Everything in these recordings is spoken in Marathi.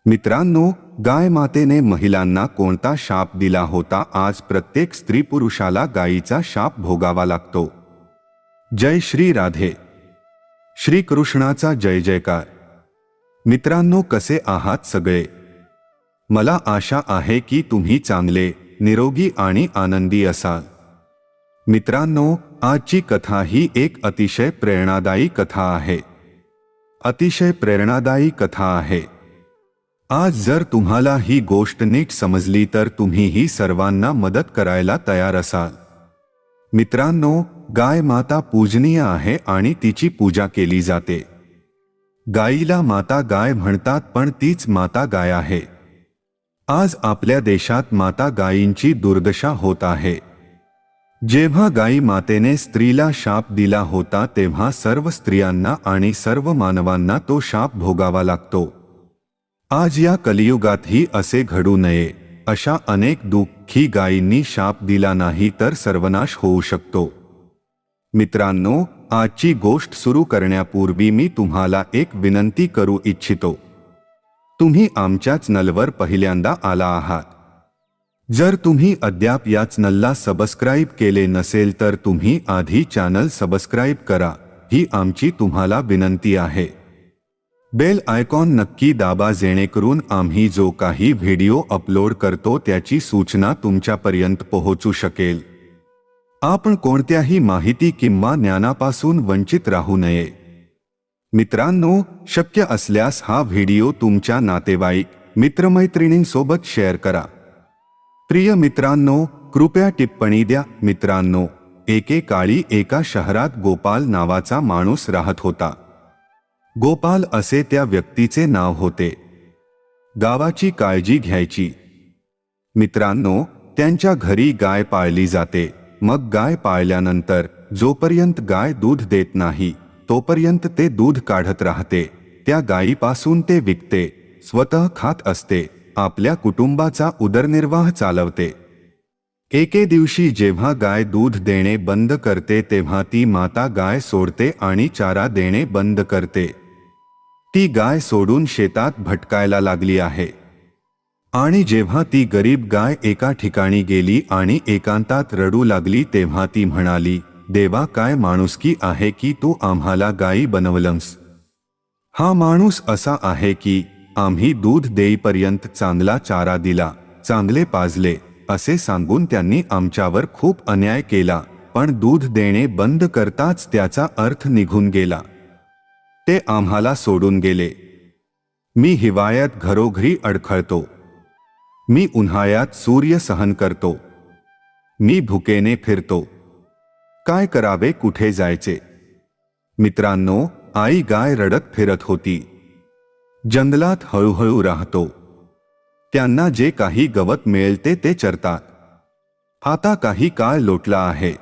मित्रांनो, गाय मातेने महिलांना कोणता शाप दिला होता? आज प्रत्येक स्त्री पुरुषाला गायीचा शाप भोगावा लागतो. जय श्री राधे. श्री कृष्णाचा जय जयकार. मित्रांनो, कसे आहात सगळे? मला आशा आहे की तुम्ही चांगले, निरोगी आणि आनंदी असाल. मित्रांनो, आजची कथा ही एक अतिशय प्रेरणादायी कथा आहे. अतिशय प्रेरणादायी कथा आहे. आज जर तुम्हाला ही गोष्ट नीट समजली तर तुम्हीही सर्वांना मदत करायला तयार असाल. मित्रांनो, गाय माता पूजनीय आहे आणि तिची पूजा केली जाते. गायीला माता गाय म्हणतात, पण तीच माता गाय आहे. आज आपल्या देशात माता गायींची दुर्दशा होत आहे. जेव्हा गायी मातेने स्त्रीला शाप दिला होता तेव्हा सर्व स्त्रियांना आणि सर्व मानवांना तो शाप भोगावा लागतो. आज या कलियुगातही असे घडू नये अशा अनेक दुःखी गायींनी शाप दिला नाही तर सर्वनाश होऊ शकतो. मित्रांनो, आजची गोष्ट सुरू करण्यापूर्वी मी तुम्हाला एक विनंती करू इच्छितो. तुम्ही आमच्या चॅनलवर पहिल्यांदा आला आहात. जर तुम्ही अद्याप या चॅनलला सबस्क्राईब केले नसेल तर तुम्ही आधी चॅनल सबस्क्राईब करा, ही आमची तुम्हाला विनंती आहे. बेल आयकॉन नक्की दाबा जेणेकरून आम्ही जो काही व्हिडिओ अपलोड करतो त्याची सूचना तुमच्यापर्यंत पोहोचू शकेल. आपण कोणत्याही माहिती किंवा ज्ञानापासून वंचित राहू नये. मित्रांनो, शक्य असल्यास हा व्हिडिओ तुमच्या नातेवाईक, मित्रमैत्रिणींसोबत शेअर करा. प्रिय मित्रांनो, कृपया टिप्पणी द्या. मित्रांनो, एकेकाळी एका शहरात गोपाल नावाचा माणूस राहत होता. गोपाल असे त्या व्यक्तीचे नाव होते. गावाची काळजी घ्यायची. मित्रांनो, त्यांच्या घरी गाय पाळली जाते. मग गाय पाळल्यानंतर जोपर्यंत गाय दूध देत नाही तोपर्यंत ते दूध काढत राहते. त्या गायीपासून ते विकते, स्वतः खात असते, आपल्या कुटुंबाचा उदरनिर्वाह चालवते. एके दिवशी जेव्हा गाय दूध देणे बंद करते तेव्हा ती माता गाय सोडते आणि चारा देणे बंद करते. ती गाय सोडून शेतात भटकायला लागली आहे. आणि जेव्हा ती गरीब गाय एका ठिकाणी गेली आणि एकांतात रडू लागली तेव्हा ती म्हणाली, देवा, काय माणुसकी आहे की तू आम्हाला गायी बनवलंस. हा माणूस असा आहे की आम्ही दूध देईपर्यंत चांगला चारा दिला, चांगले पाजले असे सांगून त्यांनी आमच्यावर खूप अन्याय केला, पण दूध देणे बंद करताच त्याचा अर्थ निघून गेला. ते आम्हाला सोडून गेले. मी हिवाळ्यात घरोघरी अडखळतो. मी उन्हाळ्यात सूर्य सहन करतो. मी भुकेने फिरतो. काय करावे, कुठे जायचे? मित्रांनो, आई गाय रडत फिरत होती. जंगलात हळूहळू राहतो. त्यांना जे काही गवत मिळते ते चरतात. आता काही काळ लोटला आहे.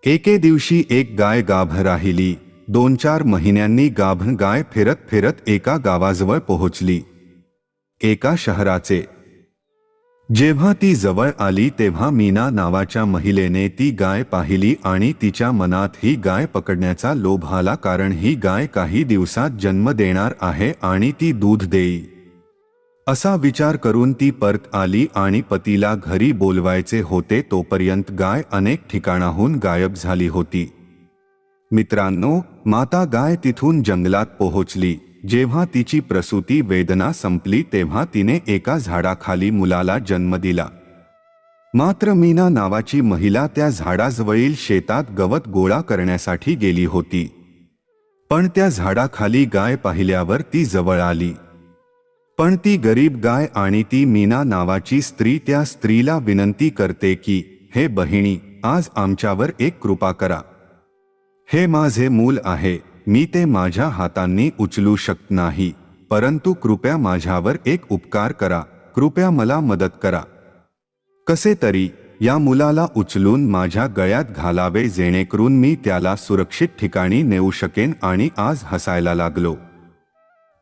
एके दिवशी एक गाय गाभ राहिली. 2-4 महिन्यांनी गाभण गाय फिरत फिरत एका गावाजवळ पोहोचली, एका शहराचे. जेव्हा ती जवळ आली तेव्हा मीना नावाच्या महिलेने ती गाय पाहिली आणि तिच्या मनात ही गाय पकडण्याचा लोभ आला, कारण ही गाय काही दिवसात जन्म देणार आहे आणि ती दूध देईल. असा विचार करून ती परत आली आणि पतीला घरी बोलवायचे होते तोपर्यंत गाय अनेक ठिकाणाहून गायब झाली होती. मित्रांनो, माता गाय तिथून जंगलात पोहोचली. जेव्हा तिची प्रसूती वेदना संपली तेव्हा तिने एका झाडाखाली मुलाला जन्म दिला. मात्र मीना नावाची महिला त्या झाडाजवळील शेतात गवत गोळा करण्यासाठी गेली होती. पण त्या झाडाखाली गाय पाहिल्यावर ती जवळ आली. पण ती गरीब गाय आणि ती मीना नावाची स्त्री त्या स्त्रीला विनंती करते की, हे बहिणी, आज आमच्यावर एक कृपा करा. हे माझे मूल आहे. मी ते माझ्या हातांनी उचलू शकत नाही, परंतु कृपया माझ्यावर एक उपकार करा. कृपया मला मदत करा. कसे तरी या मुलाला उचलून माझ्या गळ्यात घालावे जेणेकरून मी त्याला सुरक्षित ठिकाणी नेऊ शकेन. आणि आज हसायला लागलो.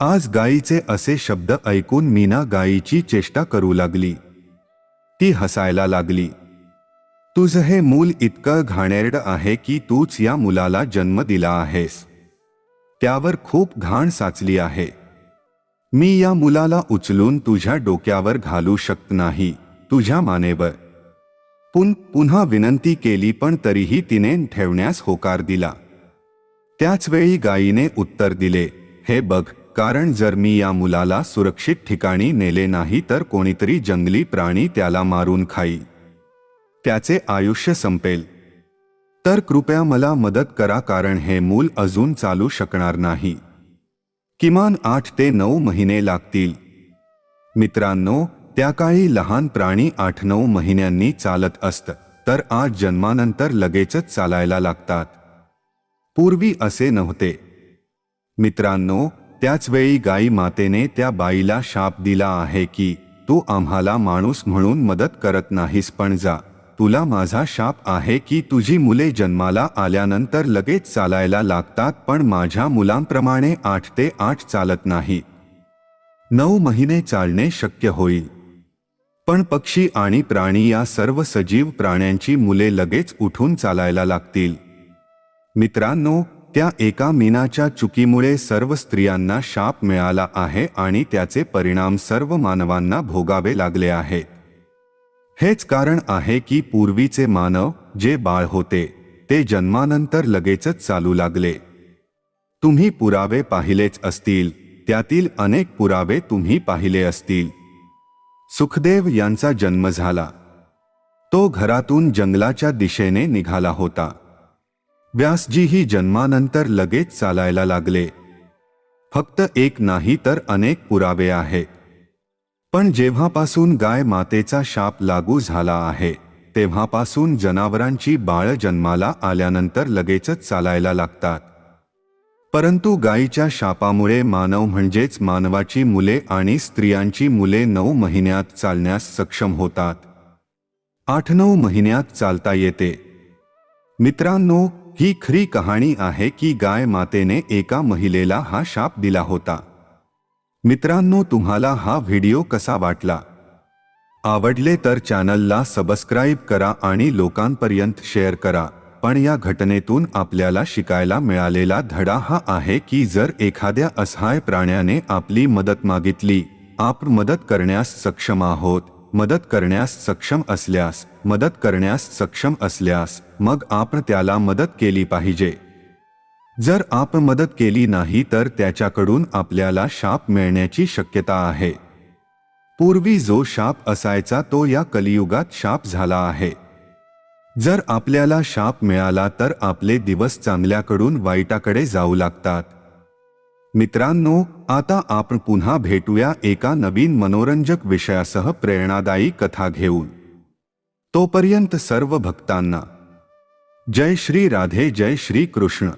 आज गायीचे असे शब्द ऐकून मीना गायीची चेष्टा करू लागली. ती हसायला लागली. तुझं हे मूल इतकं घाणेरडं आहे की तूच या मुलाला जन्म दिला आहेस. त्यावर खूप घाण साचली आहे. मी या मुलाला उचलून तुझ्या डोक्यावर घालू शकत नाही, तुझ्या मानेवर. पुन्हा विनंती केली पण तरीही तिने ठेवण्यास होकार दिला. त्याच वेळी गायीने उत्तर दिले, हे बघ, कारण जर मी या मुलाला सुरक्षित ठिकाणी नेले नाही तर कोणीतरी जंगली प्राणी त्याला मारून खाईल, त्याचे आयुष्य संपेल. तर कृपया मला मदत करा, कारण हे मूल अजून चालू शकणार नाही. किमान 8 ते 9 महिने लागतील. मित्रांनो, त्या काळी लहान प्राणी 8-9 महिन्यांनी चालत असत, तर आज जन्मानंतर लगेचच चालायला लागतात. पूर्वी असे नव्हते. मित्रांनो, त्याच वेळी गाई मातेने त्या बाईला शाप दिला आहे की तू आम्हाला माणूस म्हणून मदत करत नाहीस, पण जा, तुला माझा शाप आहे की तुझी मुले जन्माला आल्यानंतर लगेच चालायला लागतात, पण माझ्या मुलांप्रमाणे 8 ते 8 चालत नाही. 9 महिने चालणे शक्य होईल, पण पक्षी आणि प्राणी या सर्व सजीव प्राण्यांची मुले लगेच उठून चालायला लागतील. मित्रांनो, त्या एका मीनाच्या चुकीमुळे सर्व स्त्रियांना शाप मिळाला आहे आणि त्याचे परिणाम सर्व मानवांना भोगावे लागले आहेत. हेच कारण आहे की पूर्वीचे मानव जे बाळ होते ते जन्मानंतर लगेचच चालू लागले. तुम्ही पुरावे पाहिलेच असतील, त्यातील अनेक पुरावे तुम्ही पाहिले असतील. सुखदेव यांचा जन्म झाला. तो घरातून जंगलाच्या दिशेने निघाला होता. व्यासजीही जन्मानंतर लगेच चालायला लागले. फक्त एक नाही तर अनेक पुरावे आहेत. पण जेव्हापासून गाय मातेचा शाप लागू झाला आहे तेव्हापासून जनावरांची बाळ जन्माला आल्यानंतर लगेचच चालायला लागतात. परंतु गायीच्या शापामुळे मानव म्हणजेच मानवाची मुले आणि स्त्रियांची मुले 9 महिन्यात चालण्यास सक्षम होतात. 8-9 महिन्यात चालता येते. मित्रांनो, ही खरी कहाणी आहे की गाय मातेने एका महिलेला हा शाप दिला होता. मित्रांनो, तुम्हाला हा व्हिडिओ कसा वाटला? आवडले तर चॅनलला सबस्क्राईब करा आणि लोकांपर्यंत शेअर करा. पण या घटनेतून आपल्याला शिकायला मिळालेला धडा हा आहे की जर एखाद्या असहाय प्राण्याने आपली मदत मागितली, आपण मदत करण्यास सक्षम आहोत. मदत करण्यास सक्षम असल्यास मग आपण त्याला मदत केली पाहिजे. जर आपण मदत केली नाही तर त्याच्याकडून आपल्याला शाप मिळण्याची शक्यता आहे. पूर्वी जो शाप असायचा तो या कलियुगात शाप झाला आहे. जर आपल्याला शाप मिळाला तर आपले दिवस चांगल्याकडून वाईटाकडे जाऊ लागतात. मित्रांनो, आता आपण पुन्हा भेटूया एका नवीन मनोरंजक विषयासह प्रेरणादायी कथा घेऊन. तोपर्यंत सर्व भक्तांना जय श्री राधे, जय श्री कृष्ण.